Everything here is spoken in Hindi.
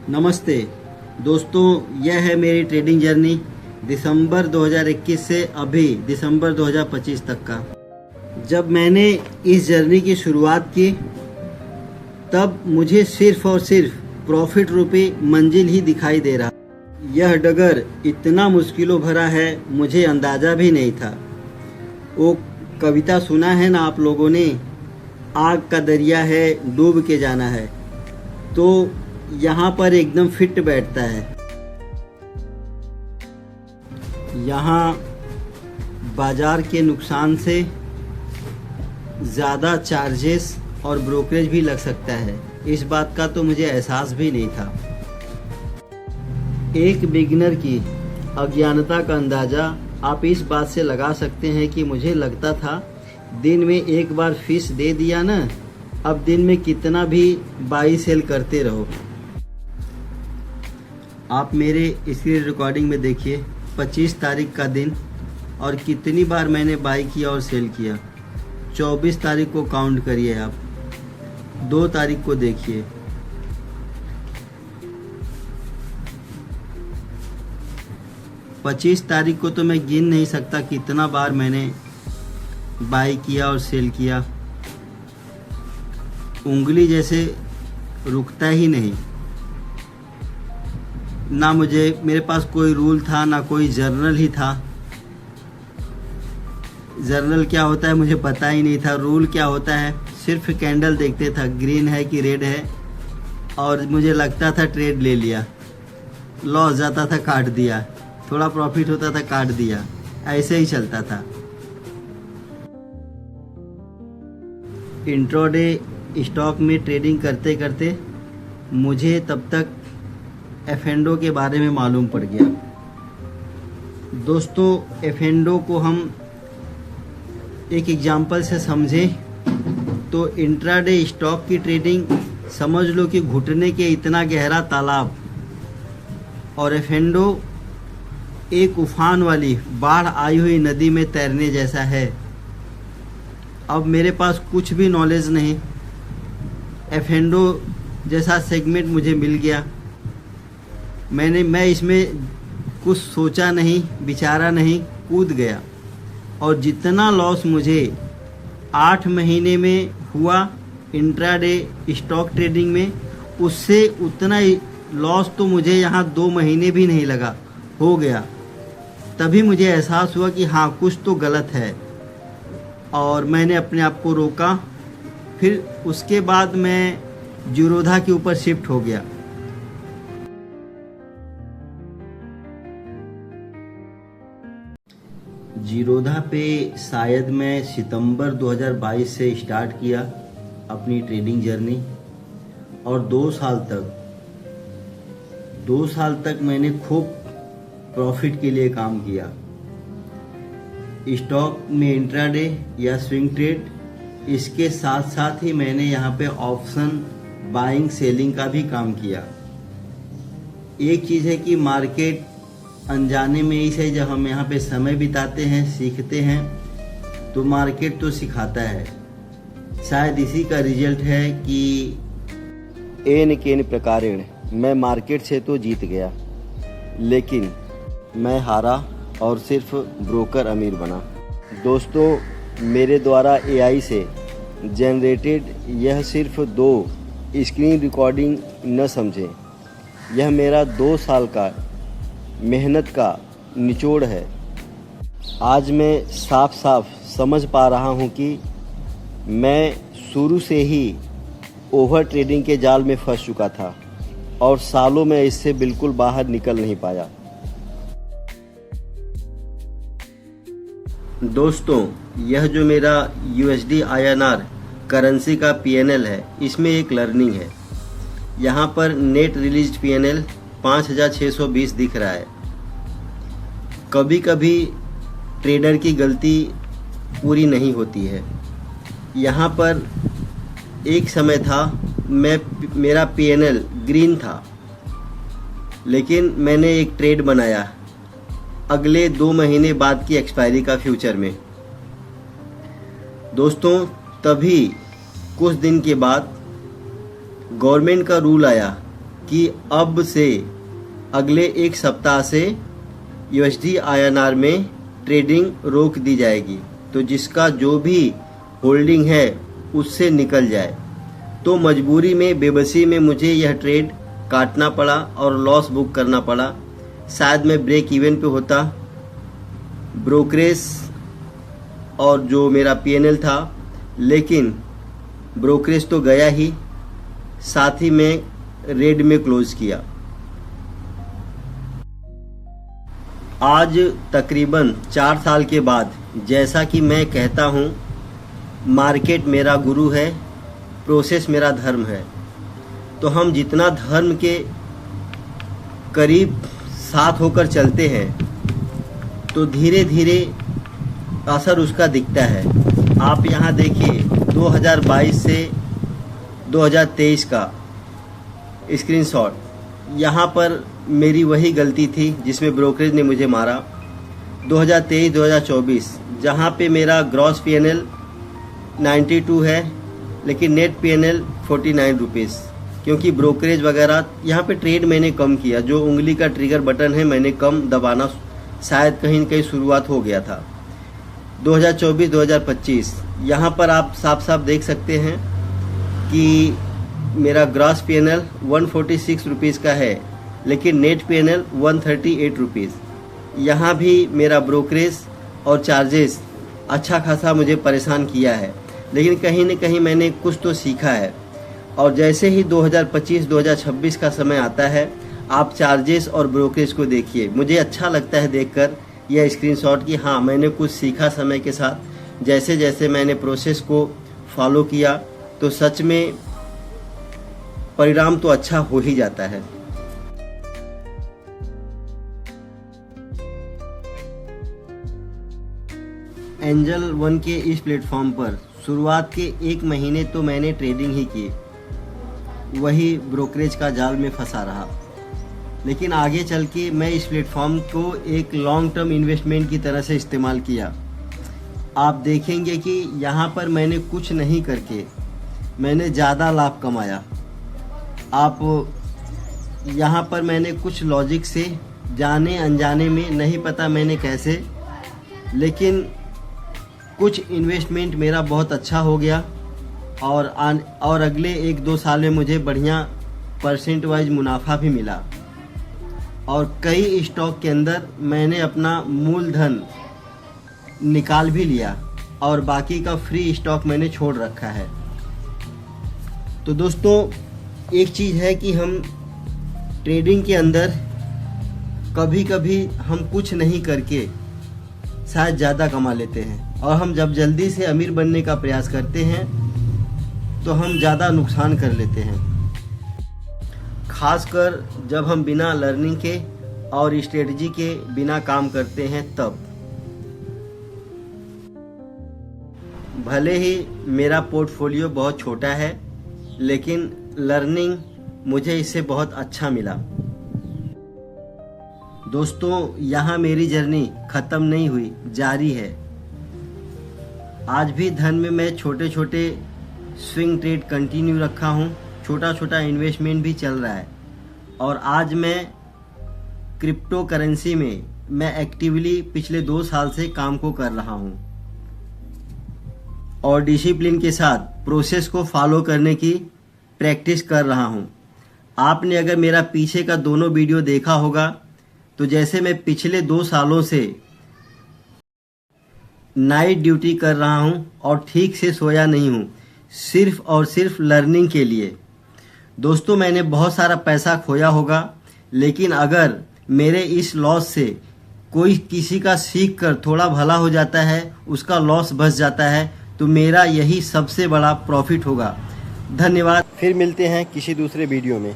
नमस्ते दोस्तों, यह है मेरी ट्रेडिंग जर्नी दिसंबर 2021 से अभी दिसंबर 2025 तक का। जब मैंने इस जर्नी की शुरुआत की तब मुझे सिर्फ और सिर्फ प्रॉफिट रूपी मंजिल ही दिखाई दे रहा। यह डगर इतना मुश्किलों भरा है, मुझे अंदाज़ा भी नहीं था। वो कविता सुना है ना आप लोगों ने, आग का दरिया है डूब के जाना है, तो यहाँ पर एकदम फिट बैठता है। यहाँ बाजार के नुकसान से ज़्यादा चार्जेस और ब्रोकरेज भी लग सकता है, इस बात का तो मुझे एहसास भी नहीं था। एक बिगिनर की अज्ञानता का अंदाज़ा आप इस बात से लगा सकते हैं कि मुझे लगता था दिन में एक बार फिश दे दिया ना, अब दिन में कितना भी बाई सेल करते रहो। आप मेरे स्क्रीन रिकॉर्डिंग में देखिए 25 तारीख का दिन और कितनी बार मैंने बाई किया और सेल किया। 24 तारीख को काउंट करिए आप, 2 तारीख को देखिए, 25 तारीख को तो मैं गिन नहीं सकता कितना बार मैंने बाई किया और सेल किया। उंगली जैसे रुकता ही नहीं। ना मेरे पास कोई रूल था, ना कोई जर्नल ही था। जर्नल क्या होता है मुझे पता ही नहीं था, रूल क्या होता है सिर्फ कैंडल देखते था, ग्रीन है कि रेड है, और मुझे लगता था ट्रेड ले लिया, लॉस जाता था काट दिया, थोड़ा प्रॉफिट होता था काट दिया, ऐसे ही चलता था। इंट्राडे स्टॉक में ट्रेडिंग करते करते मुझे तब तक एफएनडो के बारे में मालूम पड़ गया। दोस्तों, एफएनडो को हम एक एग्जांपल से समझें तो इंट्राडे स्टॉक की ट्रेडिंग समझ लो कि घुटने के इतना गहरा तालाब, और एफएनडो एक उफान वाली बाढ़ आई हुई नदी में तैरने जैसा है। अब मेरे पास कुछ भी नॉलेज नहीं, एफएनडो जैसा सेगमेंट मुझे मिल गया, मैं इसमें कुछ सोचा नहीं, विचारा नहीं, कूद गया, और जितना लॉस मुझे 8 महीने में हुआ इंट्राडे स्टॉक ट्रेडिंग में, उससे उतना लॉस तो मुझे यहाँ 2 महीने भी नहीं लगा, हो गया। तभी मुझे एहसास हुआ कि हाँ कुछ तो गलत है, और मैंने अपने आप को रोका। फिर उसके बाद मैं जीरोधा के ऊपर शिफ्ट हो गया। जीरोधा पे शायद मैं सितंबर 2022 से स्टार्ट किया अपनी ट्रेडिंग जर्नी, और 2 साल तक मैंने खूब प्रॉफिट के लिए काम किया। स्टॉक में इंट्राडे या स्विंग ट्रेड, इसके साथ साथ ही मैंने यहाँ पे ऑप्शन बाइंग सेलिंग का भी काम किया। एक चीज़ है कि मार्केट अनजाने में ही से जब हम यहाँ पे समय बिताते हैं, सीखते हैं, तो मार्केट तो सिखाता है। शायद इसी का रिजल्ट है कि एन केन प्रकारेण मैं मार्केट से तो जीत गया, लेकिन मैं हारा और सिर्फ ब्रोकर अमीर बना। दोस्तों, मेरे द्वारा एआई से जनरेटेड यह सिर्फ 2 स्क्रीन रिकॉर्डिंग न समझें, यह मेरा 2 साल का मेहनत का निचोड़ है। आज मैं साफ साफ समझ पा रहा हूँ कि मैं शुरू से ही ओवर ट्रेडिंग के जाल में फंस चुका था, और सालों में इससे बिल्कुल बाहर निकल नहीं पाया। दोस्तों, यह जो मेरा USD INR करेंसी का PNL है, इसमें एक लर्निंग है। यहाँ पर नेट रिलीज्ड PNL 5620 दिख रहा है। कभी कभी ट्रेडर की गलती पूरी नहीं होती है। यहाँ पर एक समय था मेरा PNL ग्रीन था, लेकिन मैंने एक ट्रेड बनाया अगले 2 महीने बाद की एक्सपायरी का फ्यूचर में। दोस्तों, तभी कुछ दिन के बाद गवर्नमेंट का रूल आया कि अब से अगले एक सप्ताह से USD INR में ट्रेडिंग रोक दी जाएगी, तो जिसका जो भी होल्डिंग है उससे निकल जाए। तो मजबूरी में, बेबसी में मुझे यह ट्रेड काटना पड़ा और लॉस बुक करना पड़ा। शायद मैं ब्रेक इवन पे होता, ब्रोकरेज और जो मेरा PNL था, लेकिन ब्रोकरेज तो गया ही, साथ ही में रेड में क्लोज किया। आज तकरीबन 4 साल के बाद, जैसा कि मैं कहता हूँ, मार्केट मेरा गुरु है, प्रोसेस मेरा धर्म है। तो हम जितना धर्म के करीब साथ होकर चलते हैं तो धीरे धीरे असर उसका दिखता है। आप यहाँ देखिए 2022 से 2023 का स्क्रीनशॉट। यहाँ पर मेरी वही गलती थी जिसमें ब्रोकरेज ने मुझे मारा। 2023-2024 जहाँ पे मेरा ग्रॉस PNL 92 है, लेकिन नेट PNL 49 रुपीज़, क्योंकि ब्रोकरेज वगैरह यहाँ पे ट्रेड मैंने कम किया। जो उंगली का ट्रिगर बटन है मैंने कम दबाना, शायद कहीं न कहीं शुरुआत हो गया था। 2024-2025 यहाँ पर आप साफ साफ देख सकते हैं कि मेरा ग्रॉस PNL 146 रुपीज़ का है, लेकिन नेट PNL 138 रुपीज़। यहाँ भी मेरा ब्रोकरेज और चार्जेस अच्छा खासा मुझे परेशान किया है, लेकिन कहीं न कहीं मैंने कुछ तो सीखा है। और जैसे ही 2025-2026 का समय आता है, आप चार्जेस और ब्रोकरेज को देखिए। मुझे अच्छा लगता है देखकर यह स्क्रीनशॉट कि हाँ, मैंने कुछ सीखा समय के साथ। जैसे जैसे मैंने प्रोसेस को फॉलो किया तो सच में परिणाम तो अच्छा हो ही जाता है। एंजल वन के इस प्लेटफॉर्म पर शुरुआत के 1 महीने तो मैंने ट्रेडिंग ही की, वही ब्रोकरेज का जाल में फंसा रहा। लेकिन आगे चल के मैं इस प्लेटफॉर्म को एक लॉन्ग टर्म इन्वेस्टमेंट की तरह से इस्तेमाल किया। आप देखेंगे कि यहाँ पर मैंने कुछ नहीं करके मैंने ज़्यादा लाभ कमाया। आप यहाँ पर मैंने कुछ लॉजिक से, जाने अनजाने में, नहीं पता मैंने कैसे, लेकिन कुछ इन्वेस्टमेंट मेरा बहुत अच्छा हो गया और अगले 1-2 साल में मुझे बढ़िया परसेंट वाइज मुनाफा भी मिला। और कई स्टॉक के अंदर मैंने अपना मूलधन निकाल भी लिया और बाकी का फ्री स्टॉक मैंने छोड़ रखा है। तो दोस्तों, एक चीज़ है कि हम ट्रेडिंग के अंदर कभी कभी हम कुछ नहीं करके शायद ज़्यादा कमा लेते हैं, और हम जब जल्दी से अमीर बनने का प्रयास करते हैं तो हम ज़्यादा नुकसान कर लेते हैं। खासकर जब हम बिना लर्निंग के और स्ट्रेटजी के बिना काम करते हैं तब। भले ही मेरा पोर्टफोलियो बहुत छोटा है, लेकिन लर्निंग मुझे इससे बहुत अच्छा मिला। दोस्तों, यहाँ मेरी जर्नी ख़त्म नहीं हुई, जारी है। आज भी धन में मैं छोटे छोटे स्विंग ट्रेड कंटिन्यू रखा हूँ, छोटा छोटा इन्वेस्टमेंट भी चल रहा है। और आज मैं क्रिप्टो करेंसी में मैं एक्टिवली पिछले 2 साल से काम को कर रहा हूँ और डिसिप्लिन के साथ प्रोसेस को फॉलो करने की प्रैक्टिस कर रहा हूँ। आपने अगर मेरा पीछे का दोनों वीडियो देखा होगा तो जैसे मैं पिछले 2 सालों से नाइट ड्यूटी कर रहा हूँ और ठीक से सोया नहीं हूँ, सिर्फ और सिर्फ लर्निंग के लिए। दोस्तों, मैंने बहुत सारा पैसा खोया होगा, लेकिन अगर मेरे इस लॉस से कोई किसी का सीख कर थोड़ा भला हो जाता है, उसका लॉस बच जाता है, तो मेरा यही सबसे बड़ा प्रॉफिट होगा। धन्यवाद। फिर मिलते हैं किसी दूसरे वीडियो में।